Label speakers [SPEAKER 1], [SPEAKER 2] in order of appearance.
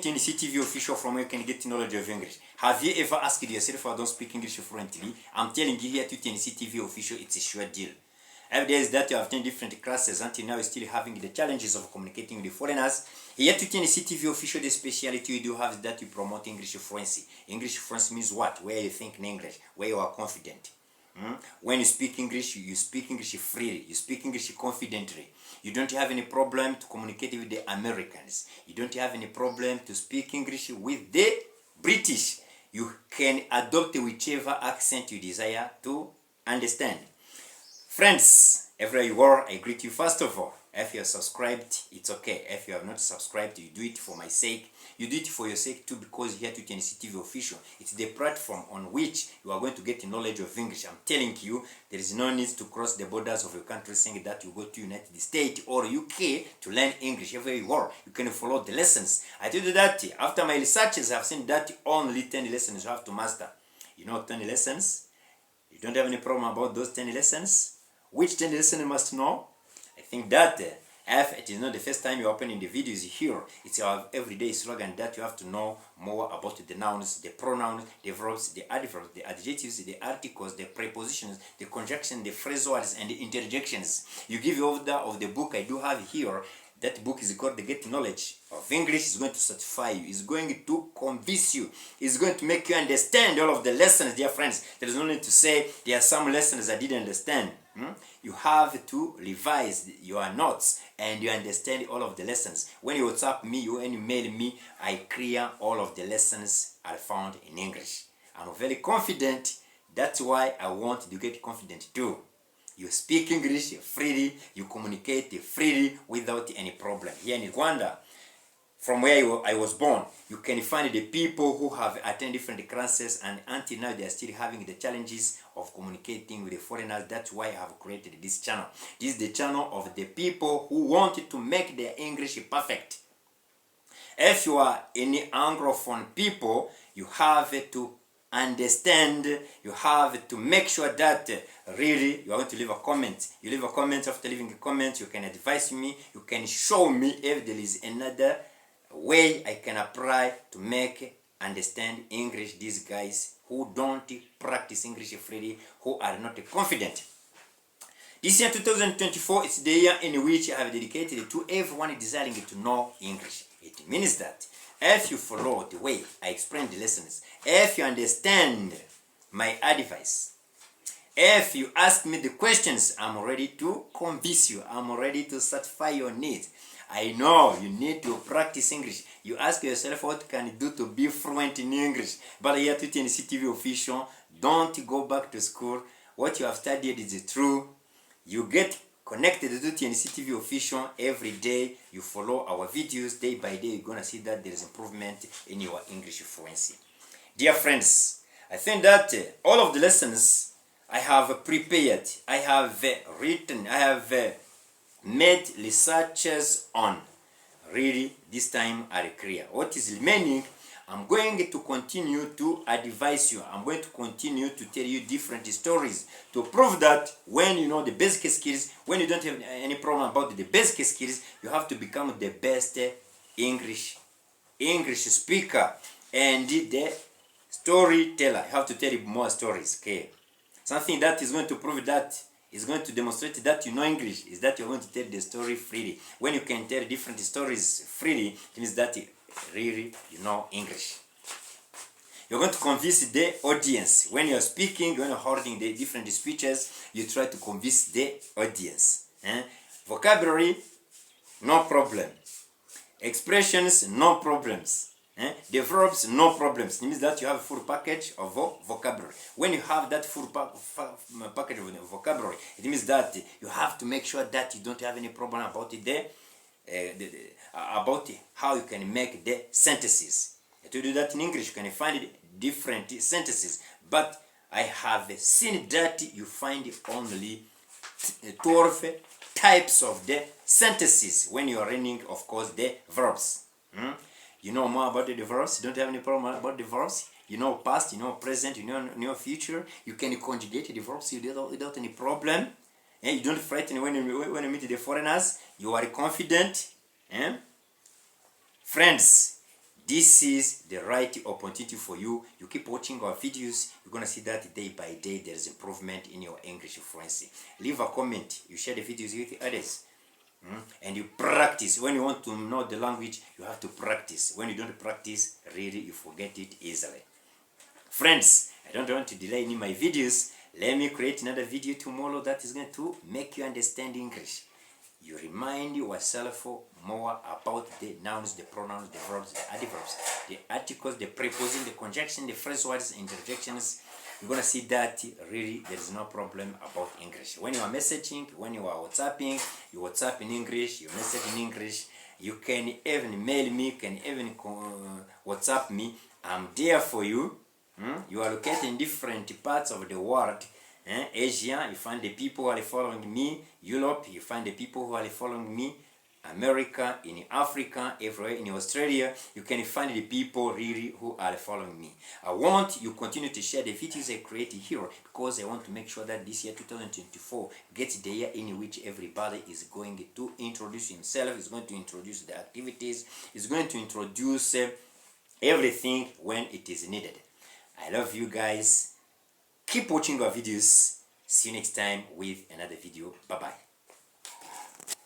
[SPEAKER 1] CTV official from where you can get knowledge of English. Have you ever asked yourself, I don't speak English fluently? I'm telling you here to CTV official, it's a sure deal. Evidence that you have 10 different classes until now you're still having the challenges of communicating with foreigners. Here to CTV official, the speciality you do have is that you promote English fluency. English fluency means what? Where you think in English, where you are confident. When you speak English, you speak English freely, you speak English confidently. You don't have any problem to communicate with the Americans. You don't have any problem to speak English with the British. You can adopt whichever accent you desire to understand. Friends, everywhere you are, I greet you first of all. If you are subscribed, it's okay. If you have not subscribed, you do it for my sake. You do it for your sake too, because here to CTV official, it's the platform on which you are going to get knowledge of English. I'm telling you, there is no need to cross the borders of your country saying that you go to United States or UK to learn English. Everywhere you are, you can follow the lessons. I told you that after my researches, I've seen that only 10 lessons you have to master. You know 10 lessons? You don't have any problem about those 10 lessons? Which 10 lessons you must know? I think that if it is not the first time you're opening the videos here, it's our everyday slogan that you have to know more about the nouns, the pronouns, the verbs, the adverbs, the adjectives, the articles, the prepositions, the conjunction, the phrasal words, and the interjections. You give the order of the book I do have here. That book is called The Get Knowledge of English. It's going to satisfy you. It's going to convince you. It's going to make you understand all of the lessons, dear friends. There is no need to say there are some lessons I didn't understand. You have to revise your notes and you understand all of the lessons. When you WhatsApp me, you email me, I clear all of the lessons I found in English. I'm very confident. That's why I want you to get confident too. You speak English freely, you communicate freely without any problem. Here in Rwanda, from where I was born, you can find the people who have attended different classes and until now they are still having the challenges of communicating with the foreigners. That's why I have created this channel. This is the channel of the people who wanted to make their English perfect. If you are any Anglophone people, you have to understand, you have to make sure that really you are going to leave a comment. You leave a comment. After leaving a comment, you can advise me, you can show me if there is another way I can apply to make understand English these guys who don't practice English freely, who are not confident. This year 2024 is the year in which I have dedicated to everyone desiring to know English. It means that if you follow the way I explain the lessons, if you understand my advice, if you ask me the questions, I'm ready to convince you. I'm ready to satisfy your needs. I know you need to practice English. You ask yourself what can you do to be fluent in English. But here to CTV official, don't go back to school. What you have studied is true. You get connected to CTV official every day. You follow our videos day by day. You're gonna see that there is improvement in your English fluency. Dear friends, I think that all of the lessons I have prepared, I have written, I have made researches on. Really, this time are clear. What is remaining, I'm going to continue to advise you. I'm going to continue to tell you different stories to prove that when you know the basic skills, when you don't have any problem about the basic skills, you have to become the best English speaker and the storyteller. You have to tell more stories, okay? Something that is going to prove that is going to demonstrate that you know English is that you're going to tell the story freely. When you can tell different stories freely, it means that really you know English. You're going to convince the audience. When you're speaking, when you're holding the different speeches, you try to convince the audience. Vocabulary, no problem. Expressions, no problems. The verbs, no problems. It means that you have a full package of vocabulary. When you have that full package of vocabulary, it means that you have to make sure that you don't have any problem about about how you can make the sentences. To do that in English, you can find different sentences, but I have seen that you find only 12 types of the sentences when you are learning, of course, the verbs. You know more about the verbs. You don't have any problem about the verbs. You know past, you know present, you know future. You can conjugate the verbs without any problem. And you don't frighten when you meet the foreigners. You are confident. Friends, This is the right opportunity for you. You keep watching our videos, you're gonna see that day by day there is improvement in your English fluency. Leave a comment, you share the videos with others, and you practice. When you want to know the language, you have to practice. When you don't practice, really you forget it easily. Friends, I don't want to delay in my videos. Let me create another video tomorrow that is going to make you understand English. You remind yourself more about the nouns, the pronouns, the verbs, the adverbs, the articles, the preposition, the conjunction, the phrase words, interjections. You're going to see that really there is no problem about English. When you are messaging, when you are WhatsApping, you WhatsApp in English, you message in English. You can even mail me, you can even WhatsApp me. I'm there for you. You are located in different parts of the world. Asia, you find the people who are following me. Europe, you find the people who are following me. America, in Africa, everywhere, in Australia, you can find the people really who are following me. I want you continue to share the videos I create here, because I want to make sure that this year 2024 gets the year in which everybody is going to introduce himself, is going to introduce the activities, is going to introduce everything when it is needed. I love you guys. Keep watching our videos. See you next time with another video. Bye bye.